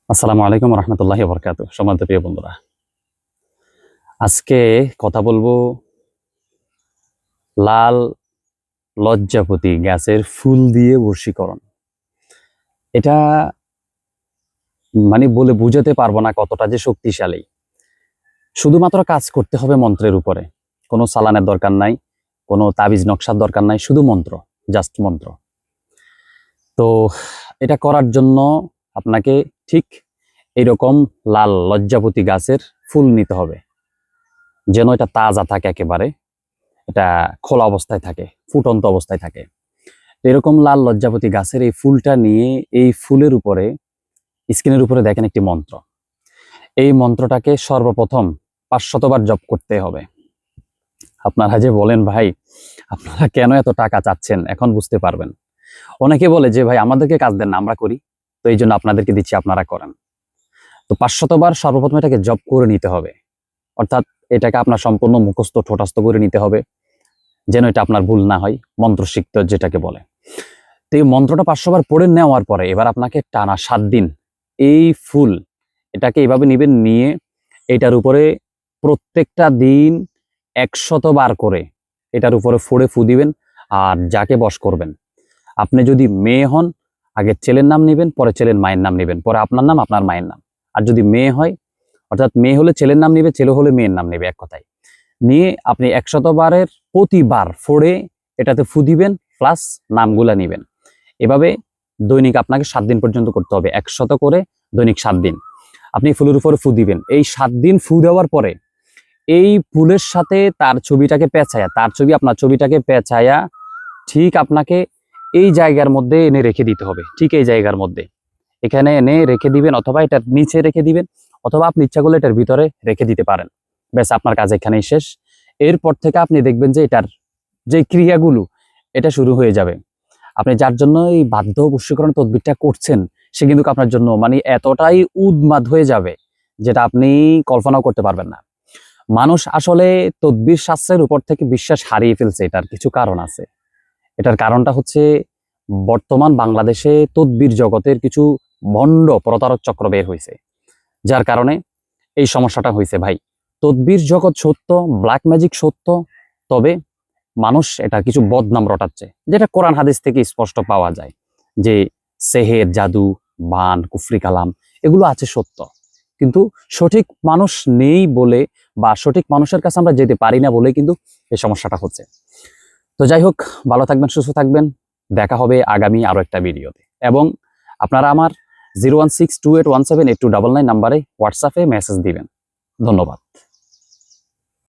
আসসালামু আলাইকুম রহমতুল্লাহি বরকাত। সম্মানিত প্রিয় বন্ধুরা, আজকে কথা বলবো লাল লজ্জাপতি গাছের ফুল দিয়ে বশীকরণ। এটা বলে বুঝাতে পারবো না কতটা যে শক্তিশালী। শুধুমাত্র কাজ করতে হবে মন্ত্রের উপরে, কোনো চালানের দরকার নাই, কোনো তাবিজ নকশার দরকার নাই, শুধু মন্ত্র, জাস্ট মন্ত্র। তো এটা করার জন্য আপনাকে ঠিক এরকম লাল লজ্জাপতি গাছের ফুল নিতে হবে, যেন এটা তাজা থাকে, একেবারে এটা খোলা অবস্থায় থাকে, ফুটন্ত অবস্থায় থাকে। এরকম লাল লজ্জাপতি গাছের এই ফুলটা নিয়ে এই ফুলের উপরে, স্কিনের উপরে দেখেন একটি মন্ত্র। এই মন্ত্রটাকে সর্বপ্রথম 500 বার জপ করতে হবে। আপনারা যে বলেন ভাই আপনারা কেন এত টাকা চাচ্ছেন, এখন বুঝতে পারবেন। অনেকে বলে যে ভাই আমাদেরকে কাজ দেন না, আমরা করি, তো এই জন্য আপনাদেরকে দিচ্ছি, আপনারা করেন। তো 500 বার সর্বপ্রথম এটাকে জপ করে নিতে হবে, অর্থাৎ এটাকে আপনার সম্পূর্ণ মুখস্থ ঠোঁটাস্থ করে নিতে হবে, যেন এটা আপনার ভুল না হয়, মন্ত্রসিক্ত যেটাকে বলে। তো এই মন্ত্রটা 500 বার পড়ে নেওয়ার পরে এবার আপনাকে টানা 7 দিন এই ফুল এটাকে এইভাবে নিবেন, নিয়ে এটার উপরে প্রত্যেকটা দিন 100 বার করে এটার উপরে ফোড়ে ফু দিবেন। আর যাকে বশ করবেন, আপনি যদি মেয়ে হন আগে ছেলের নাম নেবেন, পরে ছেলের মায়ের নাম নেবেন, পরে আপনার নাম, আপনার মায়ের নাম। আর যদি মেয়ে হয়, অর্থাৎ মেয়ে হলে ছেলের নাম নেবে, ছেলে হলে মেয়ের নাম নেবে, এক কথায় নিয়ে আপনি 100 বারের প্রতিবার ফোড়ে এটাতে ফু দিবেন, প্লাস নামগুলা নিবেন। এভাবে দৈনিক আপনাকে 7 দিন পর্যন্ত করতে হবে, 100 করে দৈনিক 7 দিন আপনি ফুলের উপরে ফু দিবেন। এই 7 দিন ফু দেওয়ার পরে এই ফুলের সাথে তার ছবিটাকে পেঁচায়া, তার ছবি আপনার ছবিটাকে পেঁচায়া ঠিক আপনাকে এই জায়গার মধ্যে এনে রেখে দিতে হবে। ঠিক এই জায়গার মধ্যে এখানে এনে রেখে দিবেন, অথবা এটার নিচে রেখে দিবেন, অথবা আপনি ইচ্ছা করলে এটার ভিতরে রেখে দিতে পারেন। ব্যাস, আপনার কাজ এখানেই শেষ। এরপর থেকে আপনি দেখবেন যে এটার যে ক্রিয়াগুলো এটা শুরু হয়ে যাবে। আপনি যার জন্য এই বাধ্য বশীকরণ তদবিরটা করছেন, সে কিন্তু আপনার জন্য এতটাই উন্মাদ হয়ে যাবে যেটা আপনি কল্পনাও করতে পারবেন না। মানুষ আসলে তদবির শাস্ত্রের উপর থেকে বিশ্বাস হারিয়ে ফেলছে। এটার কিছু কারণ আছে। এটার কারণটা হচ্ছে, বর্তমান বাংলাদেশে তদবির জগতের কিছু ভণ্ড প্রতারক চক্র বের হয়েছে, যার কারণে এই সমস্যাটা হয়েছে। ভাই, তদবির জগৎ সত্য, ব্ল্যাক ম্যাজিক সত্য, তবে মানুষ এটা কিছু বদনাম রটাচ্ছে, যেটা কোরআন হাদিস থেকে স্পষ্ট পাওয়া যায় যে সেহের, জাদু, বান, কুফরি কালাম এগুলো আছে সত্য, কিন্তু সঠিক মানুষ নেই বলে, বা সঠিক মানুষের কাছে আমরা যেতে পারি না বলে কিন্তু এই সমস্যাটা হচ্ছে। তো যাই হোক, ভালো থাকবেন, সুস্থ থাকবেন। দেখা হবে আগামী আরো একটা ভিডিওতে। এবং আপনারা আমার 01628178299 নাম্বারে হোয়াটসঅ্যাপে মেসেজ দিবেন। ধন্যবাদ।